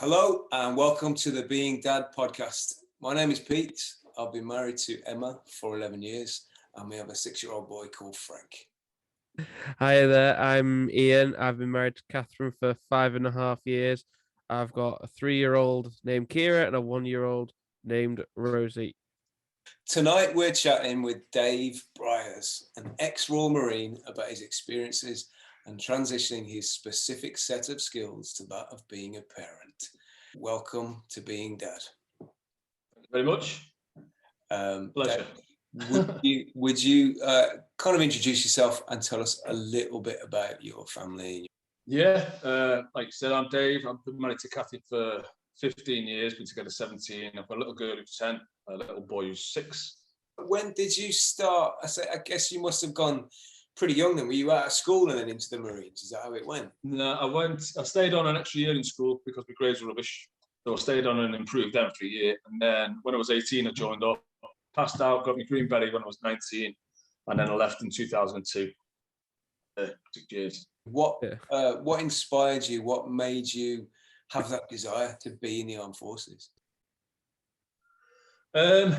Hello and welcome to the Being Dad podcast. My name is Pete. I've been married to Emma for 11 years and we have a 6-year-old boy called Frank. Hi there, I'm Ian. I've been married to Catherine for 5.5 years. I've got a 3-year-old named Kira and a 1-year-old named Rosie. Tonight we're chatting with Dave Briars, an ex-Royal Marine, about his experiences and transitioning his specific set of skills to that of being a parent. Welcome to Being Dad. Thank you very much. Pleasure. Dave, would you kind of introduce yourself and tell us a little bit about your family? Yeah, like you said, I'm Dave. I've been married to Kathy for 15 years, been together 17. I've got a little girl who's 10, a little boy who's 6. When did you start? I guess you must have gone pretty young then. Were you out of school and then into the Marines? Is that how it went? No, I stayed on an extra year in school because my grades were rubbish. So I stayed on and improved them for a year. And then when I was 18, I joined up, passed out, got my green beret when I was 19. And then I left in 2002. 6 years. What inspired you? What made you have that desire to be in the armed forces? It's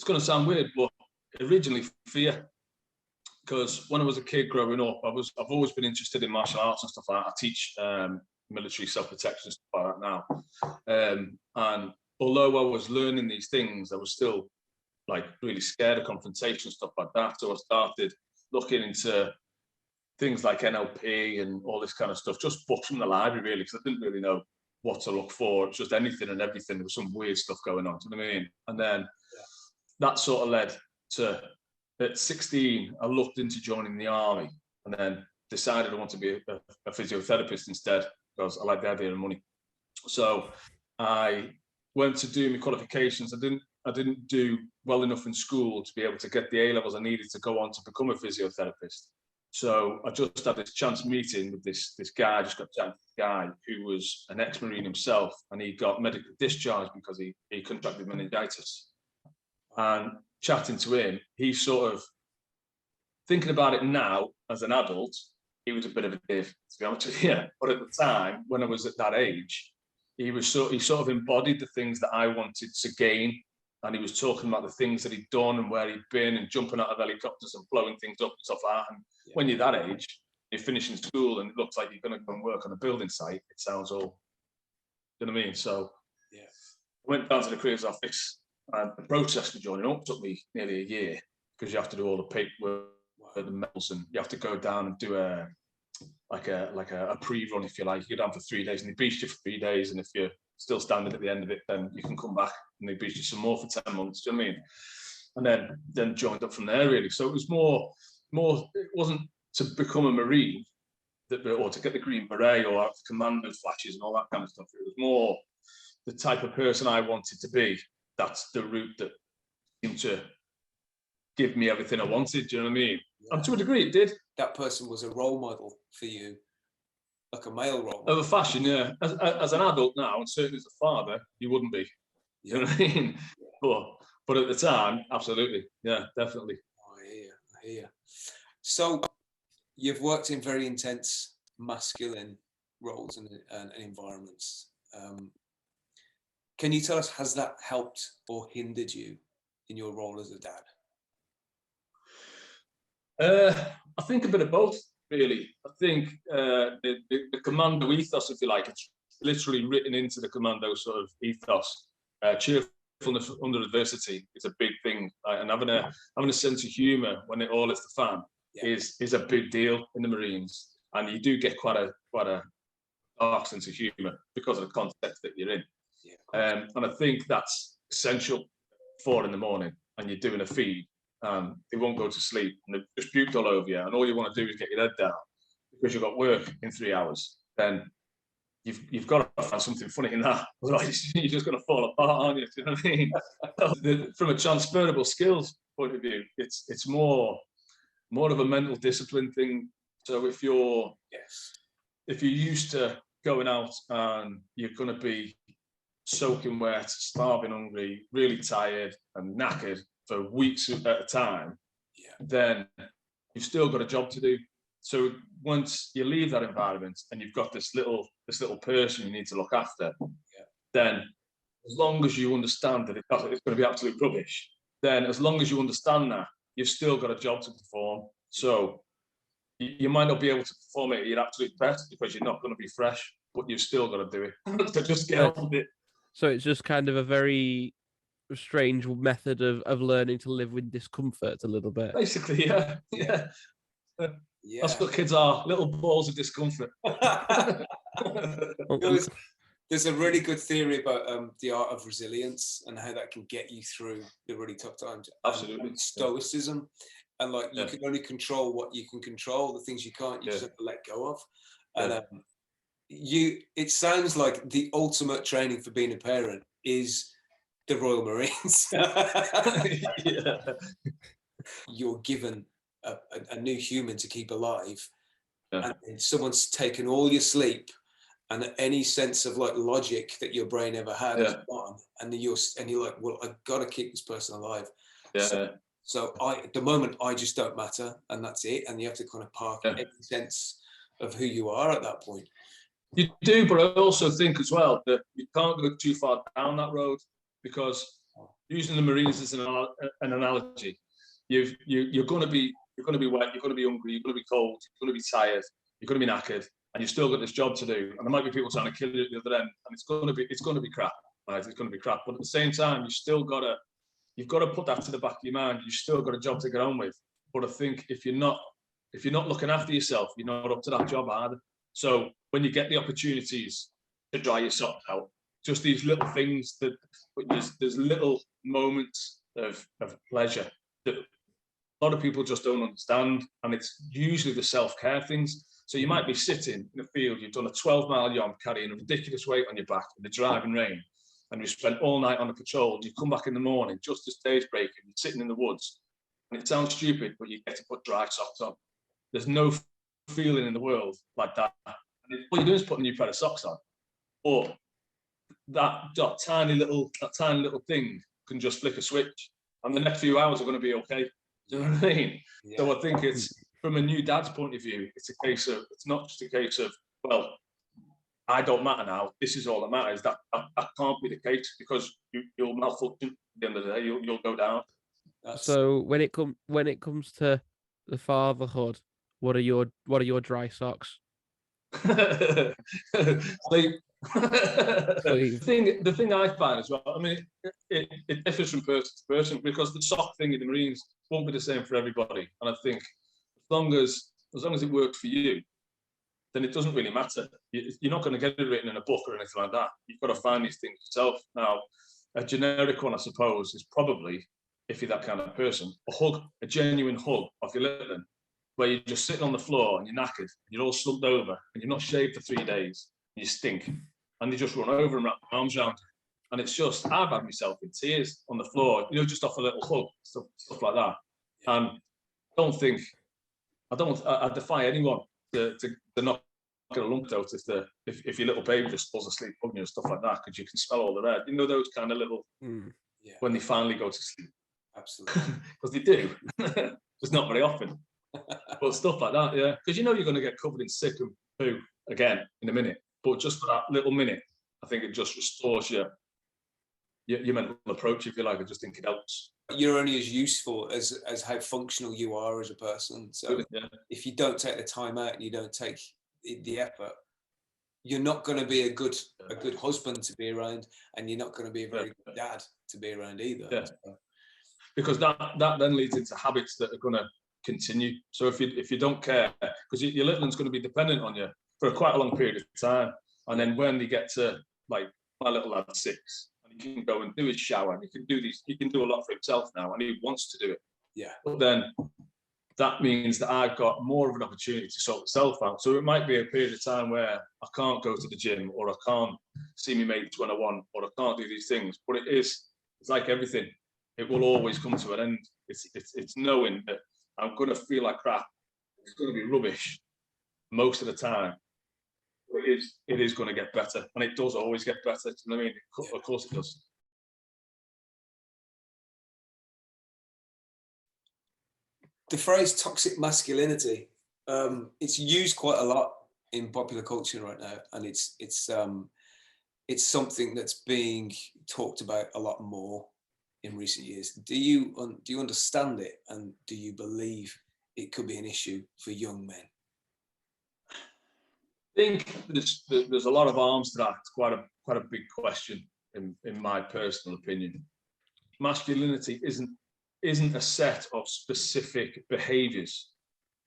going to sound weird, but originally fear. Because when I was a kid growing up, I've always been interested in martial arts and stuff like that. I teach military self-protection stuff like that now. And although I was learning these things, I was still like really scared of confrontation, stuff like that. So I started looking into things like NLP and all this kind of stuff, just books from the library really, because I didn't really know what to look for. It's just anything and everything. There was some weird stuff going on, do you know what I mean? And then that sort of led to, at 16, I looked into joining the army and then decided I want to be a physiotherapist instead because I like the idea of money. So I went to do my qualifications. I didn't do well enough in school to be able to get the A levels I needed to go on to become a physiotherapist. So I just had this chance meeting with this guy. I just got chatting to this guy who was an ex-Marine himself, and he got medical discharge because he contracted meningitis. And chatting to him, he sort of, thinking about it now as an adult, he was a bit of a div, to be honest with you. But at the time, when I was at that age, he sort of embodied the things that I wanted to gain. And he was talking about the things that he'd done and where he'd been and jumping out of helicopters and blowing things up and stuff like that. And when you're that age, you're finishing school and it looks like you're going to go and work on a building site. It sounds all, you know what I mean? So I went down to the careers office, and the process for joining up took me nearly a year because you have to do all the paperwork, the medals, and you have to go down and do a pre-run, if you like. You go down for 3 days and they beast you for 3 days, and if you're still standing at the end of it, then you can come back and they beast you some more for 10 months. Do you know what I mean? And then joined up from there really. So it was more. It wasn't to become a Marine or to get the green beret or have commando flashes and all that kind of stuff. It was more the type of person I wanted to be. That's the route that seemed to give me everything I wanted. Do you know what I mean? Yeah. And to a degree, it did. That person was a role model for you, like a male role model. Of a fashion, yeah. As an adult now, and certainly as a father, you wouldn't be. You know what I mean? Yeah. But at the time, absolutely. Yeah, definitely. I hear. So you've worked in very intense masculine roles and environments. Can you tell us, has that helped or hindered you in your role as a dad? I think a bit of both, really. I think the commando ethos, if you like, it's literally written into the commando sort of ethos. Cheerfulness under adversity is a big thing, and having a sense of humour when it all hits the fan is a big deal in the Marines. And you do get quite a dark sense of humour because of the context that you're in. Yeah, and I think that's essential. 4 a.m. and you're doing a feed. They won't go to sleep and they've just puked all over you, and all you want to do is get your head down because you've got work in 3 hours. Then you've got to find something funny in that, otherwise you're just going to fall apart, aren't you? Do you know what I mean? From a transferable skills point of view, it's more of a mental discipline thing. So if you're used to going out and you're going to be soaking wet, starving hungry, really tired and knackered for weeks at a time, then you've still got a job to do. So once you leave that environment and you've got this little person you need to look after, then as long as you understand that it's going to be absolute rubbish, then as long as you understand that, you've still got a job to perform. So you might not be able to perform it at your absolute best because you're not going to be fresh, but you've still got to do it to just get on with it. So it's just kind of a very strange method of learning to live with discomfort a little bit. Basically, yeah. That's what kids are, little balls of discomfort. There's a really good theory about the art of resilience and how that can get you through the really tough times. Absolutely. And stoicism. And like, you can only control what you can control. The things you can't, you just have to let go of. And it sounds like the ultimate training for being a parent is the Royal Marines. You're given a new human to keep alive, and someone's taken all your sleep and any sense of like logic that your brain ever had is gone, and you're like, well, I've got to keep this person alive. So at the moment, I just don't matter, and that's it. And you have to kind of park every sense of who you are at that point. You do, but I also think as well that you can't go too far down that road, because using the Marines as an analogy, you're going to be wet, you're going to be hungry, you're going to be cold, you're going to be tired, you're going to be knackered, and you've still got this job to do. And there might be people trying to kill you at the other end, and it's going to be crap, right? It's going to be crap. But at the same time, you've got to put that to the back of your mind. You've still got a job to get on with. But I think if you're not looking after yourself, you're not up to that job either. So when you get the opportunities to dry your socks out, just these little things that there's little moments of pleasure that a lot of people just don't understand, and it's usually the self-care things. So you might be sitting in a field, you've done a 12-mile yomp carrying a ridiculous weight on your back in the driving rain, and you spent all night on a patrol. You come back in the morning just as day's breaking, you're sitting in the woods, and it sounds stupid, but you get to put dry socks on. There's no feeling in the world like that. And all you're doing is putting a new pair of socks on. Or that tiny little thing can just flick a switch, and the next few hours are going to be okay. Do you know what I mean? So I think it's, from a new dad's point of view, it's not just a case of, well, I don't matter now, this is all that matters. That can't be the case, because you'll malfunction at the end of the day. You'll go down. So when it comes to the fatherhood, what are your dry socks? Sleep. The thing I find as well, I mean, it differs from person to person, because the sock thing in the Marines won't be the same for everybody. And I think as long as it works for you, then it doesn't really matter. You're not going to get it written in a book or anything like that. You've got to find these things yourself. Now, a generic one, I suppose, is probably, if you're that kind of person, a genuine hug of your little one, where you're just sitting on the floor and you're knackered, and you're all slumped over, and you're not shaved for 3 days, and you stink, and they just run over and wrap their arms around. And it's just, I've had myself in tears on the floor, just off a little hug, stuff like that. And I defy anyone to not get a lump out if your little baby just falls asleep hugging you and stuff like that, because you can smell all the red. Those kind of little, when they finally go to sleep. Absolutely. Because they do. It's not very often. But stuff like that, yeah. Because you're going to get covered in sick and poo again in a minute. But just for that little minute, I think it just restores your mental approach, if you like. I just think it helps. You're only as useful as how functional you are as a person. So if you don't take the time out and you don't take the effort, you're not going to be a good husband to be around, and you're not going to be a very good dad to be around either. Yeah. So. Because that then leads into habits that are going to continue. So if you don't care, because your little one's going to be dependent on you for quite a long period of time, and then when they get to, like, my little lad's 6, and he can go and do his shower, and he can do a lot for himself now, and he wants to do it. Yeah. But then that means that I've got more of an opportunity to sort myself out. So it might be a period of time where I can't go to the gym, or I can't see my mates when I want, or I can't do these things. But it's like everything. It will always come to an end. It's knowing that I'm going to feel like crap. It's going to be rubbish most of the time. It is going to get better, and it does always get better. Do you know what I mean? Of course it does. The phrase toxic masculinity, It's used quite a lot in popular culture right now, and it's something that's being talked about a lot more in recent years. Do you understand it, and do you believe it could be an issue for young men? I think there's a lot of arms to that. It's quite a big question in my personal opinion. Masculinity isn't a set of specific behaviors.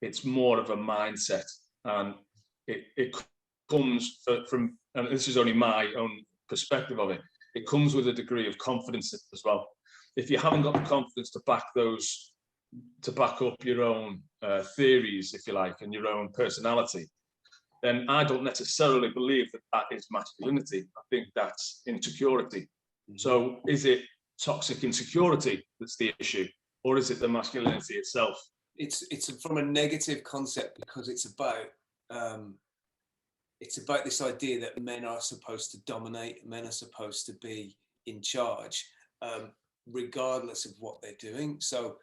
It's more of a mindset, and it comes from, and this is only my own perspective of it, it comes with a degree of confidence as well. If you haven't got the confidence to back up your own theories, if you like, and your own personality, then I don't necessarily believe that is masculinity. I think that's insecurity. Mm-hmm. So is it toxic insecurity that's the issue, or is it the masculinity itself? It's from a negative concept, because it's about this idea that men are supposed to dominate, men are supposed to be in charge, regardless of what they're doing. So,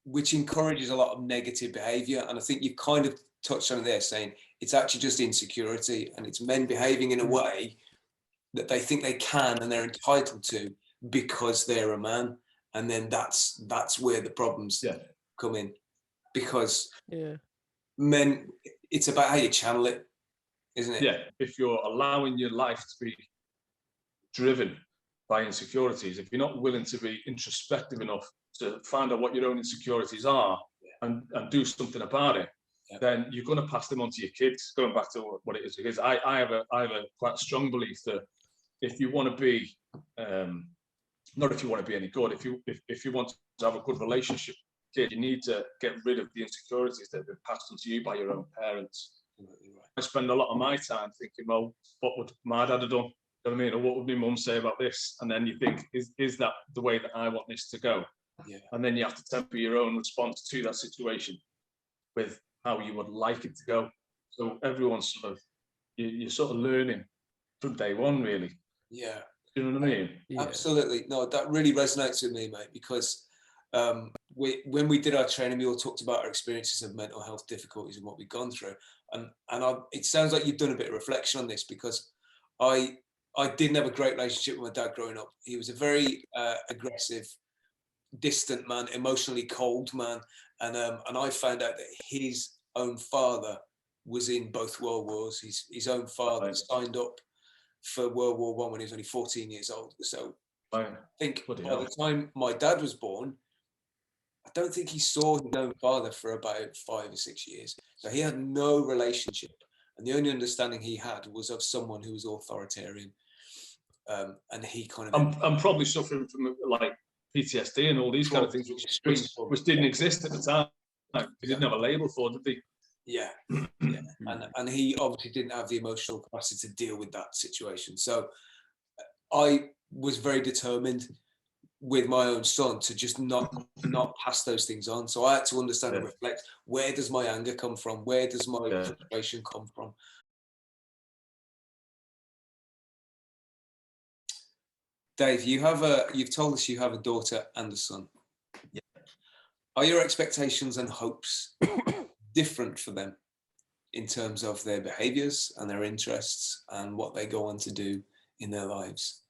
which encourages a lot of negative behavior. And I think you kind of touched on it there, saying it's actually just insecurity, and it's men behaving in a way that they think they can and they're entitled to because they're a man. And then that's where the problems come in, because men, it's about how you channel it, isn't it? Yeah, if you're allowing your life to be driven by insecurities, if you're not willing to be introspective enough to find out what your own insecurities are and do something about it, then you're going to pass them on to your kids. Going back to what it is, I have a quite strong belief that if you want to be, not if you want to be any good, if you want to have a good relationship with your kid, you need to get rid of the insecurities that have been passed on to you by your own parents. I spend a lot of my time thinking, well, what would my dad have done? You know what I mean? Or what would my mum say about this? And then you think, is that the way that I want this to go? Yeah. And then you have to temper your own response to that situation with how you would like it to go. So everyone's you're sort of learning from day one, really. Yeah. Do you know what I mean? Yeah. Absolutely. No, that really resonates with me, mate, because when we did our training, we all talked about our experiences of mental health difficulties and what we've gone through. And it sounds like you've done a bit of reflection on this, because I didn't have a great relationship with my dad growing up. He was a very aggressive, distant man, emotionally cold man, and I found out that his own father was in both World Wars. His own father signed up for World War I when he was only 14 years old. So I think by the time my dad was born, I don't think he saw his own father for about 5 or 6 years. So he had no relationship, and the only understanding he had was of someone who was authoritarian. And he kind of... I'm probably suffering from like PTSD and all these kind of things, which didn't exist at the time. They didn't have a label for it, did they? Yeah, yeah. And he obviously didn't have the emotional capacity to deal with that situation. So I was very determined with my own son to just not pass those things on. So I had to understand and reflect, where does my anger come from? Where does my frustration come from? Dave, you've told us you have a daughter and a son. Yeah. Are your expectations and hopes different for them in terms of their behaviors and their interests and what they go on to do in their lives?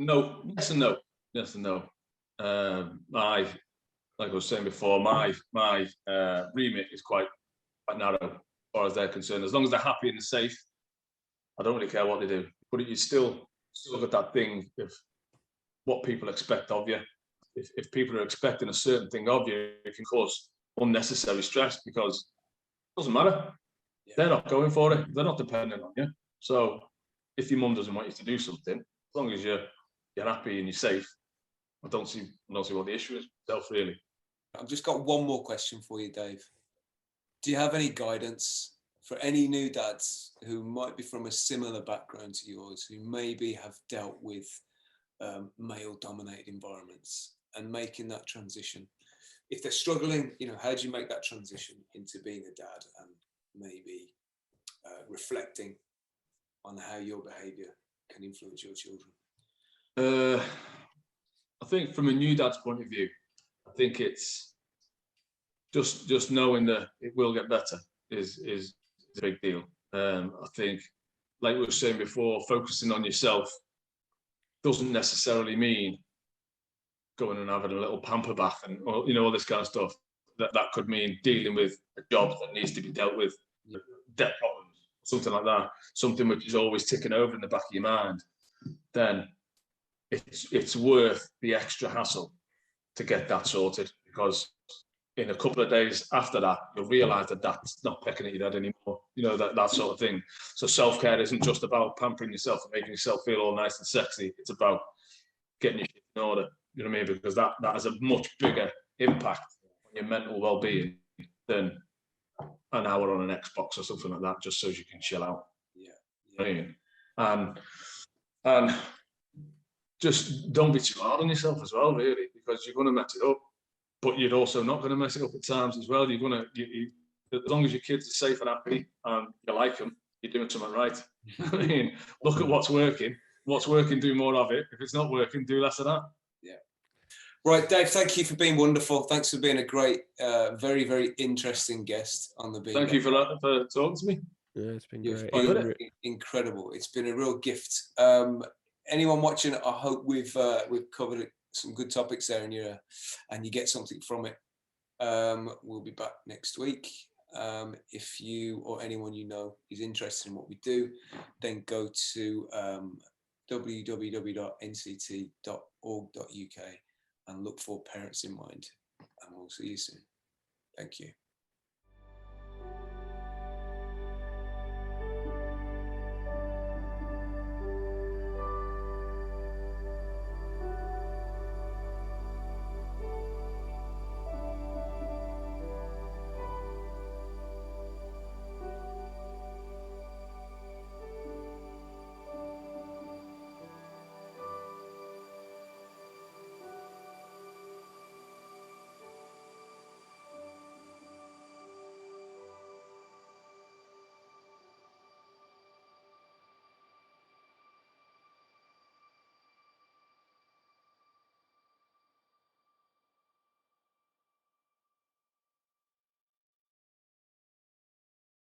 No, yes and no. Yes and no. Like I was saying before, my remit is quite narrow as far as they're concerned. As long as they're happy and safe, I don't really care what they do. But you still got that thing of what people expect of you. If people are expecting a certain thing of you, it can cause unnecessary stress, because it doesn't matter. Yeah. They're not going for it. They're not dependent on you. So if your mum doesn't want you to do something, as long as you're happy and you're safe, I don't see what the issue is myself, really. I've just got one more question for you, Dave. Do you have any guidance for any new dads who might be from a similar background to yours, who maybe have dealt with male-dominated environments and making that transition? If they're struggling, how do you make that transition into being a dad, and maybe reflecting on how your behaviour can influence your children? I think from a new dad's point of view, I think it's just knowing that it will get better is a big deal. I think, like we were saying before, focusing on yourself doesn't necessarily mean going and having a little pamper bath and, or, you know, all this kind of stuff. That could mean dealing with a job that needs to be dealt with, debt problems, something like that, something which is always ticking over in the back of your mind. Then it's worth the extra hassle to get that sorted, because in a couple of days after that, you'll realise that that's not pecking at your head anymore. You know, that sort of thing. So self-care isn't just about pampering yourself and making yourself feel all nice and sexy. It's about getting your shit in order. You know what I mean? Because that has a much bigger impact on your mental well-being than an hour on an Xbox or something like that, just so you can chill out. Yeah. You know what I mean? And just don't be too hard on yourself as well, really, because you're going to mess it up. But you're also not going to mess it up at times as well. You're going to, as long as your kids are safe and happy and you like them, you're doing something right. I mean, look at what's working. What's working, do more of it. If it's not working, do less of that. Yeah. Right, Dave, thank you for being wonderful. Thanks for being a great, very, very interesting guest on the Bean. Thank you for talking to me. Yeah, it's been You've great. been incredible. It's been a real gift. Anyone watching, I hope we've covered some good topics there, and you get something from it. We'll be back next week. If you or anyone you know is interested in what we do, then go to www.nct.org.uk and look for Parents in Mind, and we'll see you soon. Thank you.